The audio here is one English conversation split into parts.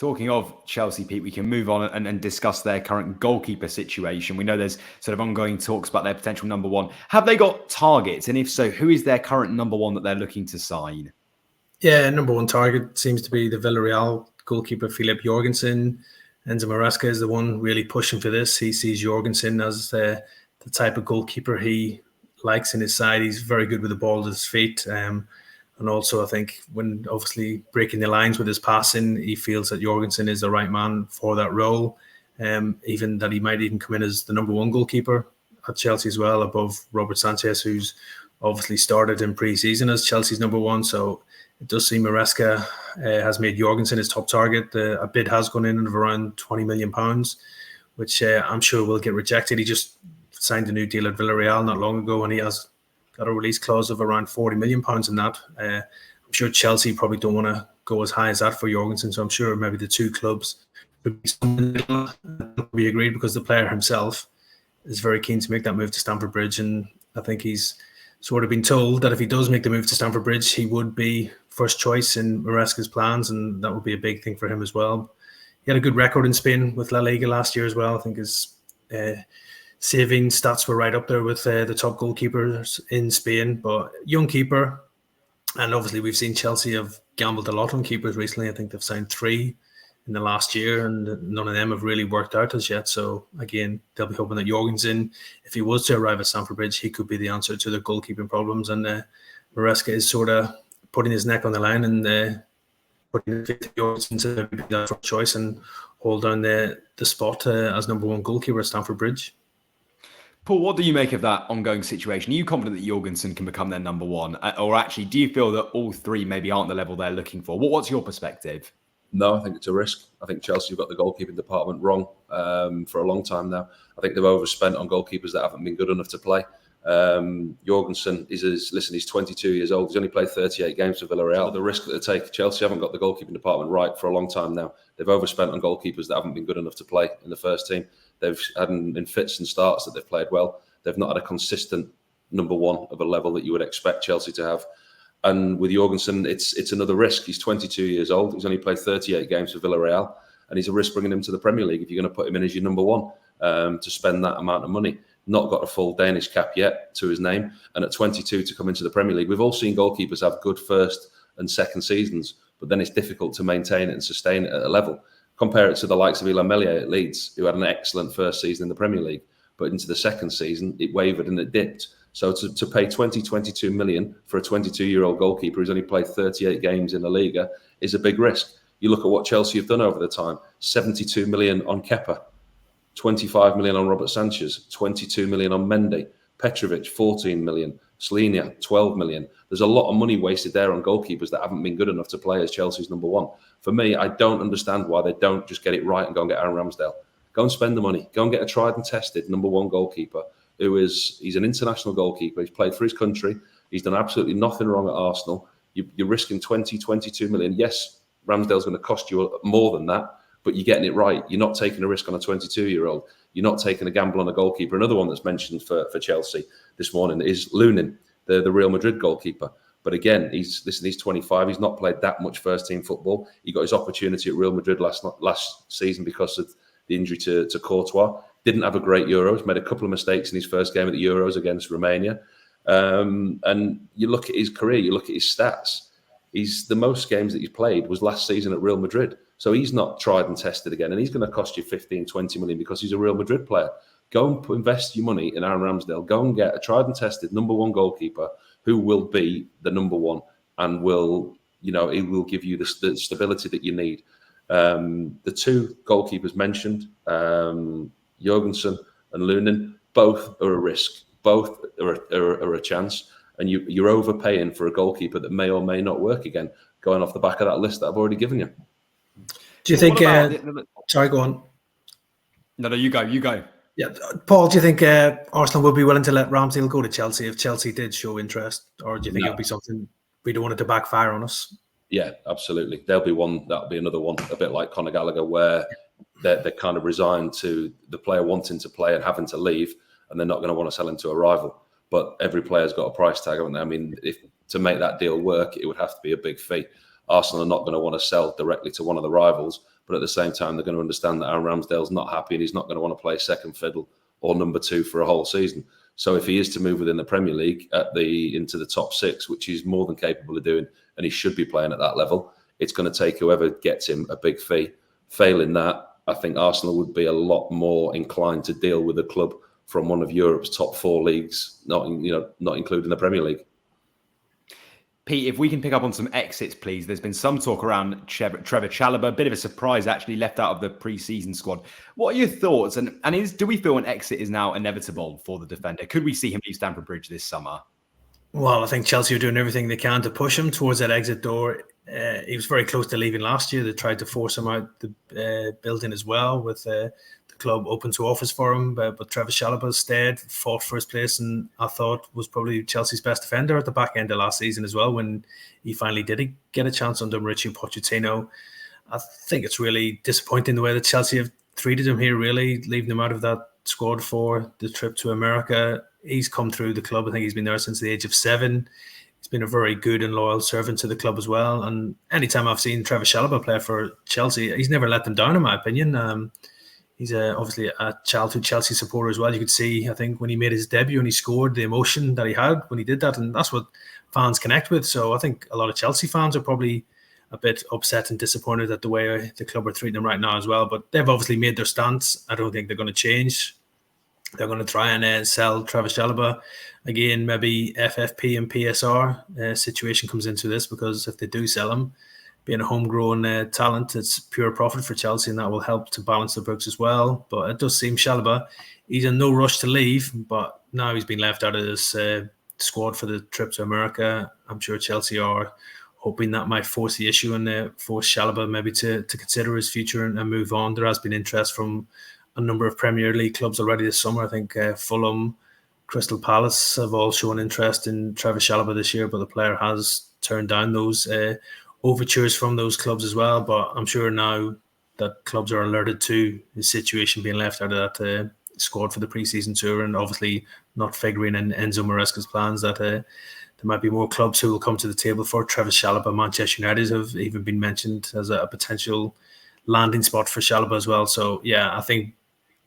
Talking of Chelsea, Pete, we can move on and discuss their current goalkeeper situation. We know there's sort of ongoing talks about their potential number one. Have they got targets? And if so, who is their current number one that they're looking to sign? Yeah, number one target seems to be the Villarreal goalkeeper, Philip Jorgenson. Enzo Maresca is the one really pushing for this. He sees Jorgenson as the type of goalkeeper he likes in his side. He's very good with the ball at his feet. And also, I think when obviously breaking the lines with his passing, he feels that Jorgenson is the right man for that role. Even that he might even come in as the number one goalkeeper at Chelsea as well, above Robert Sanchez, who's obviously started in pre-season as Chelsea's number one. So it does seem Maresca has made Jorgenson his top target. A bid has gone in of around £20 million, which I'm sure will get rejected. He just signed a new deal at Villarreal not long ago, and he has got a release clause of around £40 million in that. I'm sure Chelsea probably don't want to go as high as that for Jorgenson, so I'm sure maybe the two clubs would be somewhere in the middle. We agreed because the player himself is very keen to make that move to Stamford Bridge, and I think he's sort of been told that if he does make the move to Stamford Bridge, he would be first choice in Maresca's plans, and that would be a big thing for him as well. He had a good record in Spain with La Liga last year as well. I think his saving stats were right up there with the top goalkeepers in Spain, but young keeper. And obviously we've seen Chelsea have gambled a lot on keepers recently. I think they've signed 3 in the last year, and none of them have really worked out as yet. So again, they'll be hoping that Jorgensen, if he was to arrive at Stamford Bridge, he could be the answer to their goalkeeping problems. And Maresca is sort of putting his neck on the line and putting Jorgensen to be that first choice and hold down the spot as number one goalkeeper at Stamford Bridge. Paul, what do you make of that ongoing situation? Are you confident that Jorgensen can become their number one? Or actually, do you feel that all 3 maybe aren't the level they're looking for? What's your perspective? No, I think it's a risk. I think Chelsea have got the goalkeeping department wrong for a long time now. I think they've overspent on goalkeepers that haven't been good enough to play. Jorgensen he's 22 years old. He's only played 38 games for Villarreal. The risk that they take, Chelsea haven't got the goalkeeping department right for a long time now. They've overspent on goalkeepers that haven't been good enough to play in the first team. They've had in fits and starts that they've played well. They've not had a consistent number one of a level that you would expect Chelsea to have. And with Jorgensen, it's another risk. He's 22 years old. He's only played 38 games for Villarreal, and he's a risk bringing him to the Premier League if you're going to put him in as your number one to spend that amount of money. Not got a full Danish cap yet to his name, and at 22 to come into the Premier League. We've all seen goalkeepers have good first and second seasons, but then it's difficult to maintain it and sustain it at a level. Compare it to the likes of Illan Meslier at Leeds, who had an excellent first season in the Premier League, but into the second season, it wavered and it dipped. So to pay 22 million for a 22-year-old goalkeeper who's only played 38 games in La Liga is a big risk. You look at what Chelsea have done over the time, 72 million on Kepa, 25 million on Robert Sanchez, 22 million on Mendy, Petrovic, 14 million, Slenia, 12 million. There's a lot of money wasted there on goalkeepers that haven't been good enough to play as Chelsea's number one. For me, I don't understand why they don't just get it right and go and get Aaron Ramsdale. Go and spend the money. Go and get a tried and tested number one goalkeeper he's an international goalkeeper. He's played for his country. He's done absolutely nothing wrong at Arsenal. You're risking 22 million. Yes, Ramsdale's going to cost you more than that, but you're getting it right. You're not taking a risk on a 22-year-old. You're not taking a gamble on a goalkeeper. Another one that's mentioned for Chelsea this morning is Lunin, the Real Madrid goalkeeper. But again, he's 25. He's not played that much first-team football. He got his opportunity at Real Madrid last season because of the injury to Courtois. Didn't have a great Euros, made a couple of mistakes in his first game at the Euros against Romania. And you look at his career, you look at his stats. The most games that he's played was last season at Real Madrid. So he's not tried and tested again. And he's going to cost you 15, 20 million because he's a Real Madrid player. Go and invest your money in Aaron Ramsdale. Go and get a tried and tested number one goalkeeper who will be the number one and he will give you the stability that you need. The 2 goalkeepers mentioned, Jorgensen and Lunin, both are a risk. Both are a chance. And you're overpaying for a goalkeeper that may or may not work again, going off the back of that list that I've already given you. Do you think... sorry, go on. No, you go. Yeah, Paul, do you think Arsenal will be willing to let Ramsdale go to Chelsea if Chelsea did show interest? Or do you think it'll be something we don't want it to backfire on us? Yeah, absolutely. That'll be another one, a bit like Conor Gallagher, where they're kind of resigned to the player wanting to play and having to leave, and they're not going to want to sell him to a rival. But every player's got a price tag, haven't they? I mean, if to make that deal work, it would have to be a big fee. Arsenal are not going to want to sell directly to one of the rivals, but at the same time, they're going to understand that Aaron Ramsdale's not happy and he's not going to want to play second fiddle or number 2 for a whole season. So if he is to move within the Premier League into the top 6, which he's more than capable of doing, and he should be playing at that level, it's going to take whoever gets him a big fee. Failing that, I think Arsenal would be a lot more inclined to deal with a club from one of Europe's top 4 leagues, not including the Premier League. Pete, if we can pick up on some exits, please. There's been some talk around Trevor Chala, a bit of a surprise actually, left out of the pre-season squad. What are your thoughts? And do we feel an exit is now inevitable for the defender? Could we see him leave Stamford Bridge this summer? Well, I think Chelsea are doing everything they can to push him towards that exit door. He was very close to leaving last year. They tried to force him out the building as well, with the club open to offers for him. But Trevor Chala stayed, fought first place, and I thought was probably Chelsea's best defender at the back end of last season as well, when he finally did get a chance under Mauricio Pochettino. I think it's really disappointing the way that Chelsea have treated him here, really, leaving him out of that squad for the trip to America. He's come through the club. I think he's been there since the age of 7. He's been a very good and loyal servant to the club as well. And anytime I've seen Trevor Chala play for Chelsea, he's never let them down, in my opinion. He's obviously a childhood Chelsea supporter as well. You could see, I think, when he made his debut and he scored, the emotion that he had when he did that. And that's what fans connect with. So I think a lot of Chelsea fans are probably a bit upset and disappointed at the way the club are treating him right now as well. But they've obviously made their stance. I don't think they're going to change. They're going to try and sell Trevor Chala. Again, maybe FFP and PSR situation comes into this, because if they do sell him, being a homegrown talent, it's pure profit for Chelsea, and that will help to balance the books as well. But it does seem Chala, he's in no rush to leave, but now he's been left out of this squad for the trip to America. I'm sure Chelsea are hoping that might force the issue and force Chala maybe to consider his future and move on. There has been interest from a number of Premier League clubs already this summer. I think Fulham, Crystal Palace have all shown interest in Trevor Chala this year, but the player has turned down those overtures from those clubs as well. But I'm sure now that clubs are alerted to his situation, being left out of that squad for the pre-season tour, and obviously not figuring in Enzo Maresca's plans, that there might be more clubs who will come to the table for Trevor Chala. Manchester United have even been mentioned as a potential landing spot for Chala as well. So yeah, I think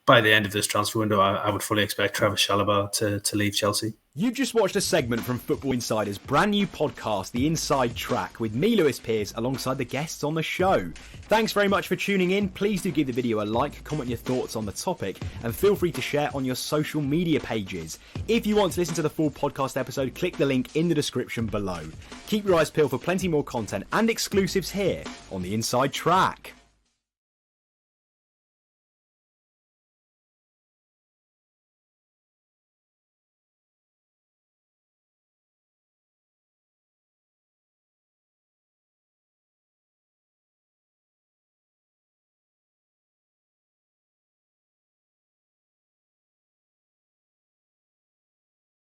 by the end of this transfer window, I would fully expect Trevor Chala to leave Chelsea. You've just watched a segment from Football Insider's brand new podcast, The Inside Track, with me, Lewis Pearce, alongside the guests on the show. Thanks very much for tuning in. Please do give the video a like, comment your thoughts on the topic, and feel free to share on your social media pages. If you want to listen to the full podcast episode, click the link in the description below. Keep your eyes peeled for plenty more content and exclusives here on The Inside Track.